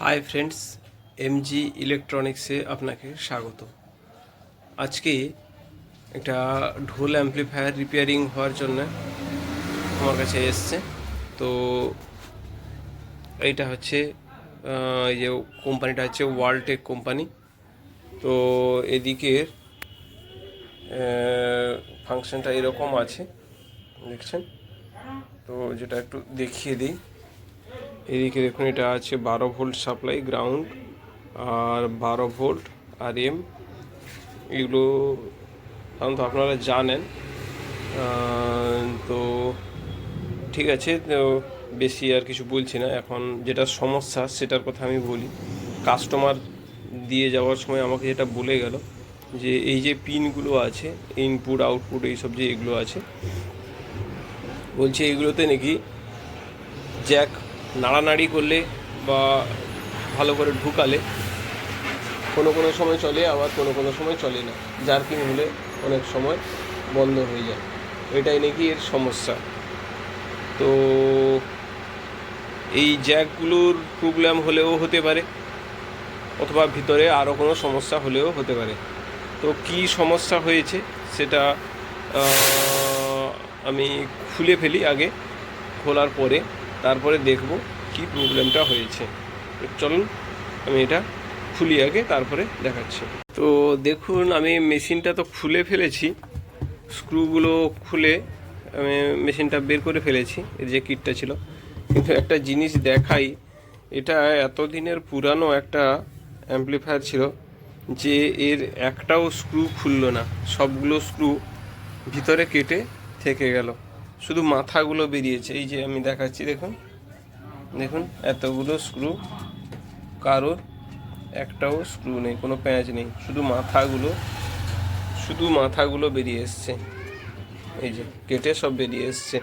Hi friends, MG ইলেকট্রনিক্সে আপনাকে স্বাগত। আজকে একটা ঢোল অ্যাম্পলিফায়ার রিপেয়ারিং হওয়ার জন্য আমার কাছে এসছে। তো এইটা হচ্ছে এই যে কোম্পানিটা হচ্ছে ওয়ালটেক কোম্পানি। তো এদিকের ফাংশনটা এরকম আছে, দেখছেন তো, যেটা একটু দেখিয়ে দিই। এদিকে দেখুন, এটা আছে 12 ভোল্ট সাপ্লাই গ্রাউন্ড আর 12 ভোল্ট আর এম। এগুলো সাধারণত আপনারা জানেন। তো ঠিক আছে, তো বেশি আর কিছু বলছি না। এখন যেটা সমস্যা সেটার কথা আমি বলি। কাস্টমার দিয়ে যাওয়ার সময় আমাকে যেটা বলে গেল যে এই যে পিনগুলো আছে, ইনপুট আউটপুট এইসব যে এগুলো আছে, বলছে এগুলোতে নাকি জ্যাক নাড়ানাড়ি করলে বা ভালো করে ঢুকালে কোনো কোনো সময় চলে, আবার কোনো কোনো সময় চলে না, জার্কিং হলে অনেক সময় বন্ধ হয়ে যায়। এটাই নাকি এর সমস্যা। তো এই জ্যাকগুলোর প্রবলেম হলেও হতে পারে, অথবা ভিতরে আরও কোনো সমস্যা হলেও হতে পারে। তো কী সমস্যা হয়েছে সেটা আমি খুলে ফেলি আগে, খোলার পরে তারপরে দেখব কি প্রবলেমটা হয়েছে। চলুন আমি এটা খুলি আগে, তারপরে দেখাচ্ছি। তো দেখুন, আমি মেশিনটা তো খুলে ফেলেছি, স্ক্রুগুলো খুলে আমি মেশিনটা বের করে ফেলেছি, এর যে কিটটা ছিল। কিন্তু একটা জিনিস দেখাই, এটা এতদিনের পুরানো একটা অ্যাম্পলিফায়ার ছিল যে এর একটাও স্ক্রু খুললো না, সবগুলো স্ক্রু ভিতরে কেটে থেকে গেল, শুধু মাথাগুলো বেরিয়েছে। এই যে আমি দেখাচ্ছি, দেখুন দেখুন, এতগুলো স্ক্রু, কারোর একটাও স্ক্রু নেই, কোনো প্যাঁচ নেই, শুধু মাথাগুলো বেরিয়ে এসছে। এই যে কেটে সব বেরিয়ে এসছে,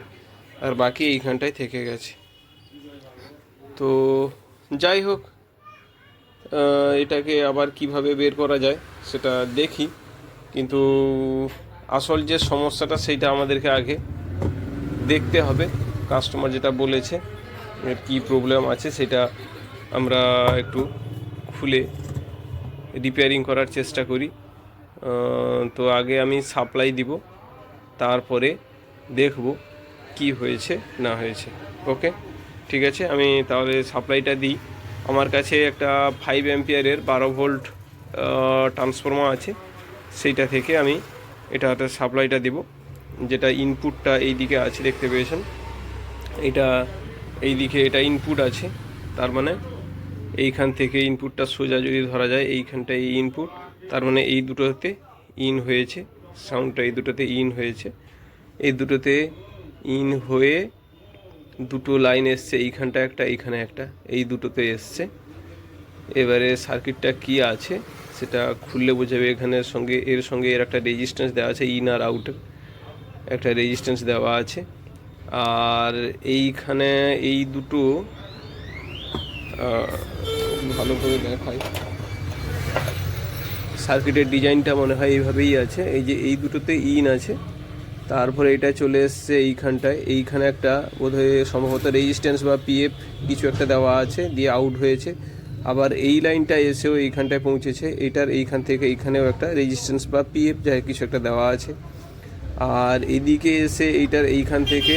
আর বাকি এইখানটায় থেকে গেছে। তো যাই হোক, এটাকে আবার কিভাবে বের করা যায় সেটা দেখি। কিন্তু আসল যে সমস্যাটা সেইটা আমাদেরকে আগে দেখতে হবে। কাস্টমার যেটা বলেছে, এর কী প্রবলেম আছে সেটা আমরা একটু খুলে রিপেয়ারিং করার চেষ্টা করি। তো আগে আমি সাপ্লাই দিব, তারপরে দেখব কি হয়েছে না হয়েছে। ওকে, ঠিক আছে, আমি তাহলে সাপ্লাইটা দিই। আমার কাছে একটা 5 অ্যাম্পিয়ারের 12 ভোল্ট ট্রান্সফর্মার আছে, সেইটা থেকে আমি এটাতে সাপ্লাইটা দিব। যেটা ইনপুটটা এই দিকে আছে, দেখতে পেয়েছেন, এটা এই দিকে এটা ইনপুট আছে। তার মানে এইখান থেকে ইনপুটটা সোজা যদি ধরা যায়, এইখানটা এই ইনপুট, তার মানে এই দুটোতে ইন হয়েছে, সাউন্ডটা এই দুটোতে ইন হয়েছে, এই দুটোতে ইন হয়ে দুটো লাইন এসছে, এইখানটা একটা, এইখানে একটা, এই দুটোতে এসছে। এবারে সার্কিটটা কি আছে সেটা খুললে বোঝাবে। এখানের সঙ্গে এর একটা রেজিস্ট্যান্স দেওয়া আছে, ইন আর আউটের একটা রেজিস্ট্যান্স দেওয়া আছে। আর এইখানে এই দুটো ভালো করে দেখাই, সার্কিটের ডিজাইনটা মনে হয় এইভাবেই আছে। এই যে এই দুটোতে ইন আছে, তারপরে এটা চলে এসছে এইখানটায়, এইখানে একটা বোধহয় সম্ভবত রেজিস্ট্যান্স বা পিএফ কিছু একটা দেওয়া আছে, দিয়ে আউট হয়েছে। আবার এই লাইনটা এসেও এইখানটায় পৌঁছেছে, এটার এইখান থেকে এইখানেও একটা রেজিস্ট্যান্স বা পিএফ যাই কিছু একটা দেওয়া আছে। আর এদিকে এসে এইটার এইখান থেকে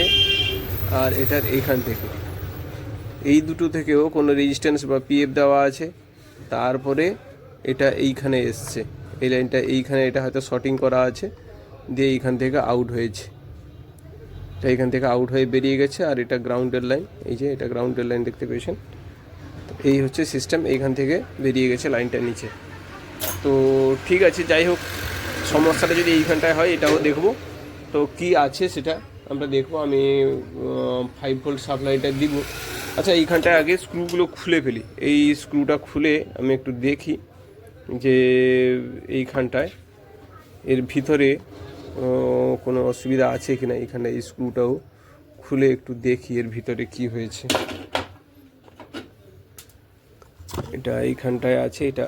আর এটার এইখান থেকে, এই দুটো থেকেও কোনো রেজিস্ট্যান্স বা পিএফ দেওয়া আছে। তারপরে এটা এইখানে এসছে, এই লাইনটা এইখানে, এটা হয়তো শর্টিং করা আছে, দিয়ে এইখান থেকে আউট হয়েছে, এটা এইখান থেকে আউট হয়ে বেরিয়ে গেছে। আর এটা গ্রাউন্ডের লাইন, এই যে এটা গ্রাউন্ডের লাইন, দেখতে পেয়েছেন। এই হচ্ছে সিস্টেম, এইখান থেকে বেরিয়ে গেছে লাইনটা নিচে। তো ঠিক আছে, যাই হোক, সমস্যাটা যদি এইখানটায় হয় এটাও দেখব। তো কি আছে সেটা আমরা দেখব। আমি 5 ভোল্ট সাপ্লাইটা দিব। আচ্ছা, এইখানটায় আগে স্ক্রুগুলো খুলে ফেলি। এই স্ক্রুটা খুলে আমি একটু দেখি যে এইখানটায় এর ভিতরে কোনো অসুবিধা আছে কি না। এইখানে এই স্ক্রুটাও খুলে একটু দেখি এর ভিতরে কি হয়েছে। এটা এইখানটায় আছে, এটা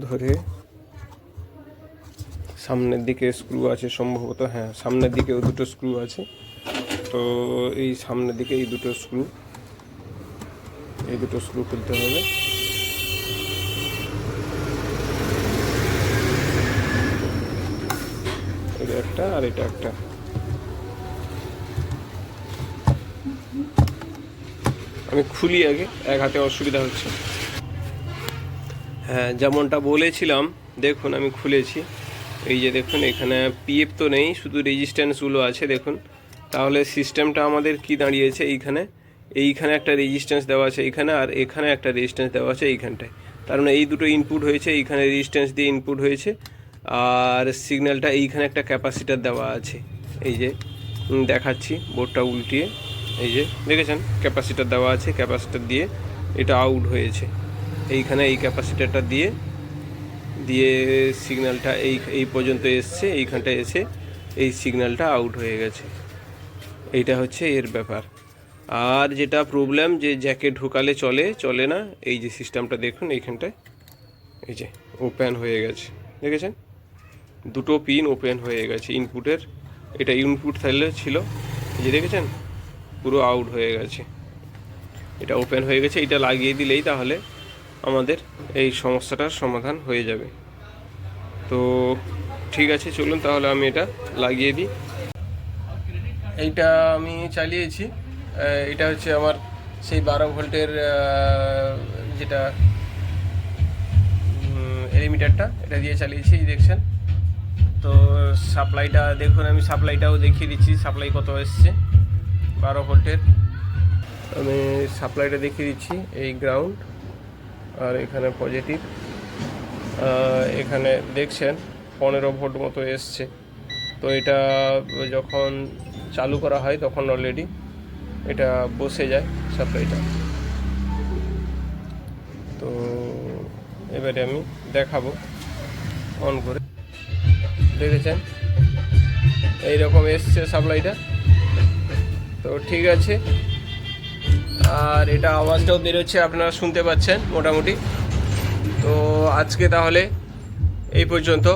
ধরে সামনের দিকে স্ক্রু আছে সম্ভবত, হ্যাঁ সামনের দিকেও দুটো স্ক্রু আছে। তো এই সামনের দিকে এই দুটো স্ক্রু এই দুটো স্ক্রু খুলতে হবে। এটা একটা আর এটা একটা। আমি খুলি আগে, এক হাতে অসুবিধা হচ্ছে। হ্যাঁ, যেমনটা বলেছিলাম, দেখুন আমি খুলেছি। এই যে দেখুন, এখানে পিএফ তো নেই, শুধু রেজিস্ট্যান্সগুলো আছে দেখুন। তাহলে সিস্টেমটা আমাদের কি দাঁড়িয়েছে, এইখানে একটা রেজিস্ট্যান্স দেওয়া আছে এইখানে, আর এখানে একটা রেজিস্ট্যান্স দেওয়া আছে এইখানটায়। তার মানে এই দুটো ইনপুট হয়েছে, এইখানে রেজিস্ট্যান্স দিয়ে ইনপুট হয়েছে, আর সিগন্যালটা এইখানে একটা ক্যাপাসিটার দেওয়া আছে। এই যে দেখাচ্ছি বোর্ডটা উল্টিয়ে, এই যে দেখেছেন ক্যাপাসিটার দেওয়া আছে, ক্যাপাসিটার দিয়ে এটা আউট হয়েছে। এইখানে এই ক্যাপাসিটারটা দিয়ে সিগন্যালটা এই পর্যন্ত এসছে, এইখানটায় এসে এই সিগন্যালটা আউট হয়ে গেছে। এইটা হচ্ছে এর ব্যাপার। আর যেটা প্রবলেম, যে জ্যাকে ঢোকালে চলে না। এই যে সিস্টেমটা দেখুন এইখানটায়, এই যে ওপেন হয়ে গেছে, দেখেছেন দুটো পিন ওপেন হয়ে গেছে ইনপুটের। এটা ইনপুট তাহলে ছিল, এই যে দেখেছেন পুরো আউট হয়ে গেছে, এটা ওপেন হয়ে গেছে। এটা লাগিয়ে দিলেই তাহলে আমাদের এই সমস্যাটার সমাধান হয়ে যাবে। তো ঠিক আছে, চলুন তাহলে আমি এটা লাগিয়ে দিই। এইটা আমি চালিয়েছি। এটা হচ্ছে আমার সেই 12 ভোল্টের যেটা এলিমিটারটা, এটা দিয়ে চালিয়েছি, দেখছেন। তো সাপ্লাইটা দেখুন, আমি সাপ্লাইটাও দেখিয়ে দিচ্ছি, সাপ্লাই কত এসছে 12 ভোল্টের। আমি সাপ্লাইটা দেখিয়ে দিচ্ছি, এই গ্রাউন্ড আর এখানে পজিটিভ। এখানে দেখছেন 15 ভোল্ট মতো এসছে। তো এটা যখন চালু করা হয় তখন অলরেডি এটা বসে যায় সাপ্লাইটা। তো এবারে আমি দেখাবো অন করে, দেখেছেন এইরকম এসছে সাপ্লাইটা। তো ঠিক আছে, আর এটা আওয়াজটাও বেরোচ্ছে, আপনারা শুনতে পাচ্ছেন মোটামুটি। তো আজকে তাহলে এই পর্যন্ত,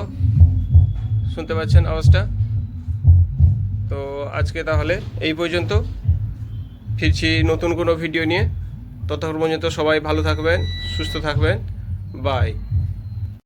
শুনতে পাচ্ছেন আওয়াজটা। তো আজকে তাহলে এই পর্যন্ত, ফিরছি নতুন কোনো ভিডিও নিয়ে। ততক্ষণ পর্যন্ত সবাই ভালো থাকবেন, সুস্থ থাকবেন, বাই।